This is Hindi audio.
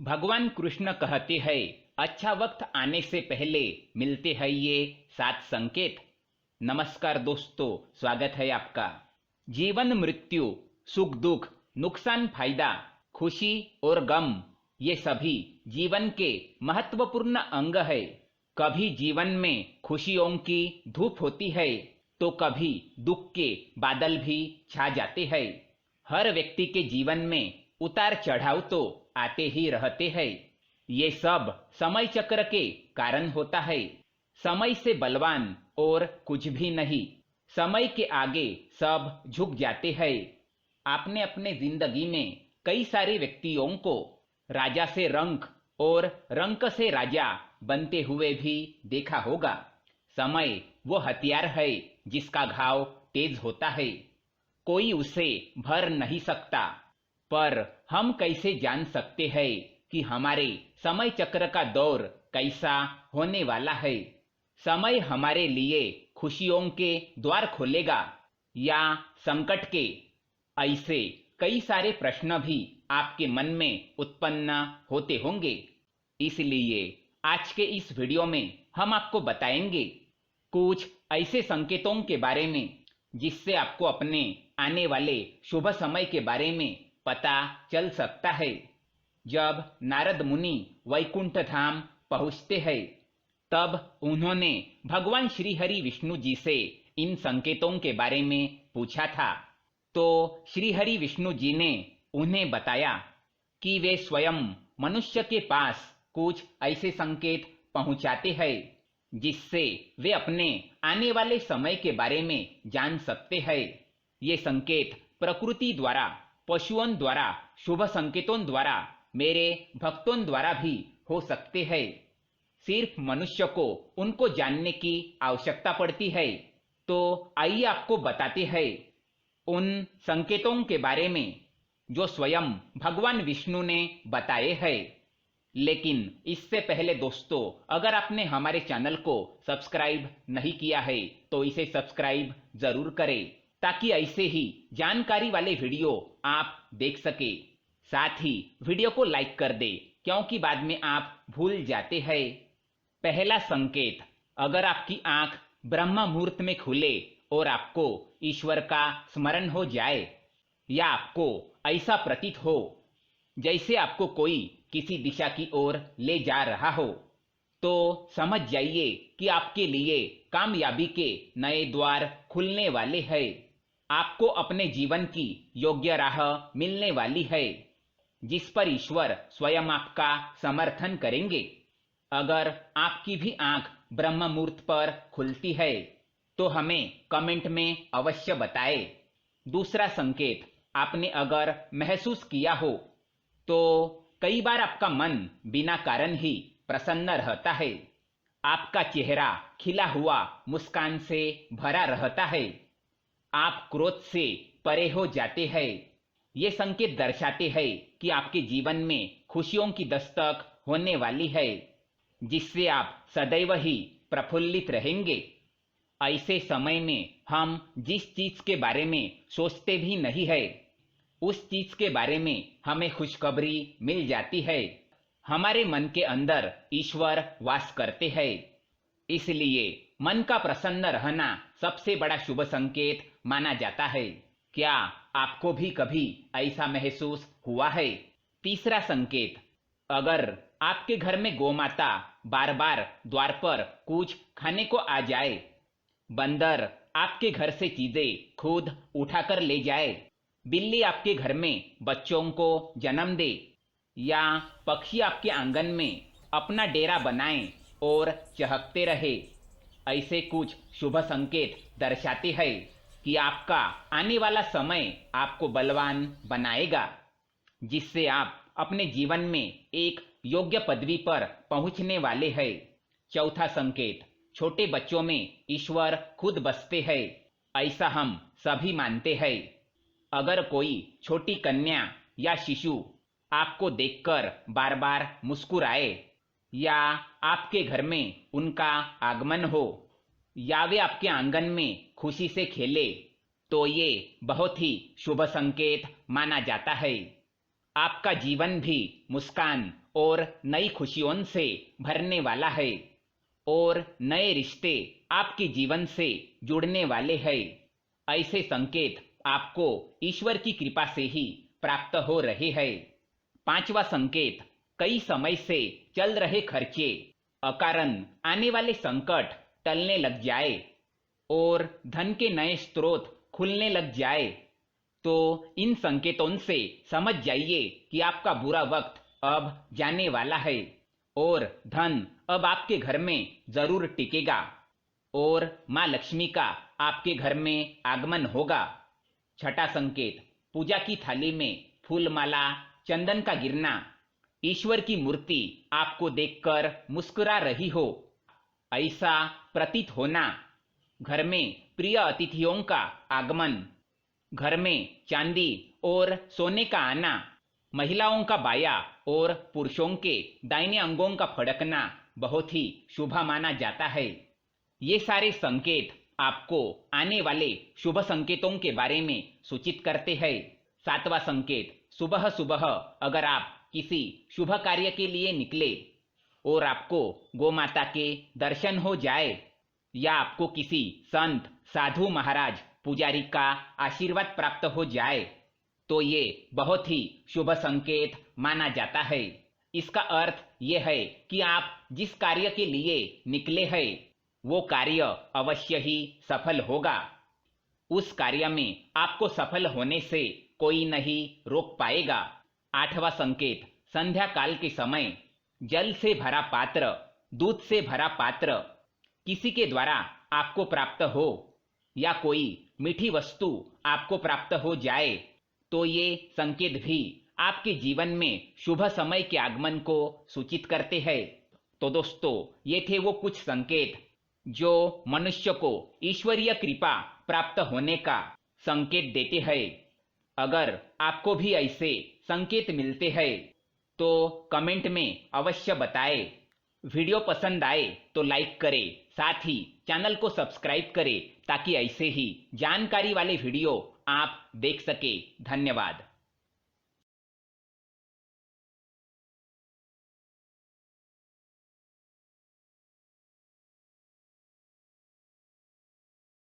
भगवान कृष्ण कहते हैं, अच्छा वक्त आने से पहले मिलते हैं ये 7 संकेत। नमस्कार दोस्तों, स्वागत है आपका। जीवन मृत्यु, सुख दुख, नुकसान फायदा, खुशी और गम, ये सभी जीवन के महत्वपूर्ण अंग है। कभी जीवन में खुशियों की धूप होती है तो कभी दुख के बादल भी छा जाते हैं। हर व्यक्ति के जीवन में उतार चढ़ाव तो आते ही रहते हैं। ये सब समय चक्र के कारण होता है। समय से बलवान और कुछ भी नहीं। समय के आगे सब झुक जाते हैं। आपने अपने जिंदगी में कई सारे व्यक्तियों को राजा से रंक और रंक से राजा बनते हुए भी देखा होगा। समय वो हथियार है जिसका घाव तेज होता है, कोई उसे भर नहीं सकता। पर हम कैसे जान सकते हैं कि हमारे समय चक्र का दौर कैसा होने वाला है? समय हमारे लिए खुशियों के द्वार खोलेगा या संकट के? ऐसे कई सारे प्रश्न भी आपके मन में उत्पन्न होते होंगे। इसलिए आज के इस वीडियो में हम आपको बताएंगे कुछ ऐसे संकेतों के बारे में जिससे आपको अपने आने वाले शुभ समय के बारे में पता चल सकता है। जब नारद मुनि वैकुंठ धाम पहुंचते हैं तब उन्होंने भगवान श्री हरि विष्णु जी से इन संकेतों के बारे में पूछा था। तो श्री हरि विष्णु जी ने उन्हें बताया कि वे स्वयं मनुष्य के पास कुछ ऐसे संकेत पहुंचाते हैं जिससे वे अपने आने वाले समय के बारे में जान सकते हैं। ये संकेत प्रकृति द्वारा, पशुओं द्वारा, शुभ संकेतों द्वारा, मेरे भक्तों द्वारा भी हो सकते हैं। सिर्फ मनुष्य को उनको जानने की आवश्यकता पड़ती है। तो आइए आपको बताते हैं उन संकेतों के बारे में जो स्वयं भगवान विष्णु ने बताए हैं। लेकिन इससे पहले दोस्तों, अगर आपने हमारे चैनल को सब्सक्राइब नहीं किया है तो इसे सब्सक्राइब जरूर करें ताकि ऐसे ही जानकारी वाले वीडियो आप देख सके। साथ ही वीडियो को लाइक कर दे क्योंकि बाद में आप भूल जाते हैं। पहला संकेत, अगर आपकी आंख ब्रह्म मुहूर्त में खुले और आपको ईश्वर का स्मरण हो जाए या आपको ऐसा प्रतीत हो जैसे आपको कोई किसी दिशा की ओर ले जा रहा हो, तो समझ जाइए कि आपके लिए कामयाबी के नए द्वार खुलने वाले हैं। आपको अपने जीवन की योग्य राह मिलने वाली है जिस पर ईश्वर स्वयं आपका समर्थन करेंगे। अगर आपकी भी आंख ब्रह्म मुहूर्त पर खुलती है तो हमें कमेंट में अवश्य बताएं। दूसरा संकेत, आपने अगर महसूस किया हो तो कई बार आपका मन बिना कारण ही प्रसन्न रहता है। आपका चेहरा खिला हुआ मुस्कान से भरा रहता है। आप क्रोध से परे हो जाते हैं। ये संकेत दर्शाते हैं कि आपके जीवन में खुशियों की दस्तक होने वाली है जिससे आप सदैव ही प्रफुल्लित रहेंगे। ऐसे समय में हम जिस चीज के बारे में सोचते भी नहीं है उस चीज के बारे में हमें खुशखबरी मिल जाती है। हमारे मन के अंदर ईश्वर वास करते हैं। इसलिए मन का प्रसन्न रहना सबसे बड़ा शुभ संकेत माना जाता है। क्या आपको भी कभी ऐसा महसूस हुआ है? तीसरा संकेत, अगर आपके घर में गोमाता बार बार द्वार पर कुछ खाने को आ जाए, बंदर आपके घर से चीजें खुद उठाकर ले जाए, बिल्ली आपके घर में बच्चों को जन्म दे या पक्षी आपके आंगन में अपना डेरा बनाए और चहकते रहे, ऐसे कुछ शुभ संकेत दर्शाते हैं कि आपका आने वाला समय आपको बलवान बनाएगा जिससे आप अपने जीवन में एक योग्य पदवी पर पहुंचने वाले हैं। चौथा संकेत, छोटे बच्चों में ईश्वर खुद बसते हैं, ऐसा हम सभी मानते हैं। अगर कोई छोटी कन्या या शिशु आपको देखकर बार बार मुस्कुराए या आपके घर में उनका आगमन हो या वे आपके आंगन में खुशी से खेले तो ये बहुत ही शुभ संकेत माना जाता है। आपका जीवन भी मुस्कान और नई खुशियों से भरने वाला है और नए रिश्ते आपके जीवन से जुड़ने वाले हैं। ऐसे संकेत आपको ईश्वर की कृपा से ही प्राप्त हो रहे हैं। पांचवा संकेत, कई समय से चल रहे खर्चे, अकारण आने वाले संकट टलने लग जाए और धन के नए स्रोत खुलने लग जाए। तो इन संकेतों से समझ जाइए कि आपका बुरा वक्त अब जाने वाला है और धन अब आपके घर में जरूर टिकेगा और माँ लक्ष्मी का आपके घर में आगमन होगा। छठा संकेत, पूजा की थाली में फूलमाला, चंदन का गिरना, ईश्वर की मूर्ति आपको देखकर मुस्कुरा रही हो, ऐसा प्रतीत होना, घर में प्रिय अतिथियों का आगमन, घर में चांदी और सोने का आना, महिलाओं का बाया और पुरुषों के दाहिने अंगों का फड़कना बहुत ही शुभ माना जाता है। ये सारे संकेत आपको आने वाले शुभ संकेतों के बारे में सूचित करते हैं। सातवां संकेत, सुबह सुबह अगर आप किसी शुभ कार्य के लिए निकले और आपको गौ माता के दर्शन हो जाए या आपको किसी संत, साधु, महाराज, पुजारी का आशीर्वाद प्राप्त हो जाए तो ये बहुत ही शुभ संकेत माना जाता है। इसका अर्थ ये है कि आप जिस कार्य के लिए निकले हैं वो कार्य अवश्य ही सफल होगा। उस कार्य में आपको सफल होने से कोई नहीं रोक पाएगा। आठवां संकेत, संध्या काल के समय जल से भरा पात्र, दूध से भरा पात्र किसी के द्वारा आपको प्राप्त हो या कोई मीठी वस्तु आपको प्राप्त हो जाए तो ये संकेत भी आपके जीवन में शुभ समय के आगमन को सूचित करते हैं। तो दोस्तों, ये थे वो कुछ संकेत जो मनुष्य को ईश्वरीय कृपा प्राप्त होने का संकेत देते हैं। अगर आपको भी ऐसे संकेत मिलते हैं तो कमेंट में अवश्य बताएं। वीडियो पसंद आए तो लाइक करें, साथ ही चैनल को सब्सक्राइब करें ताकि ऐसे ही जानकारी वाले वीडियो आप देख सके। धन्यवाद।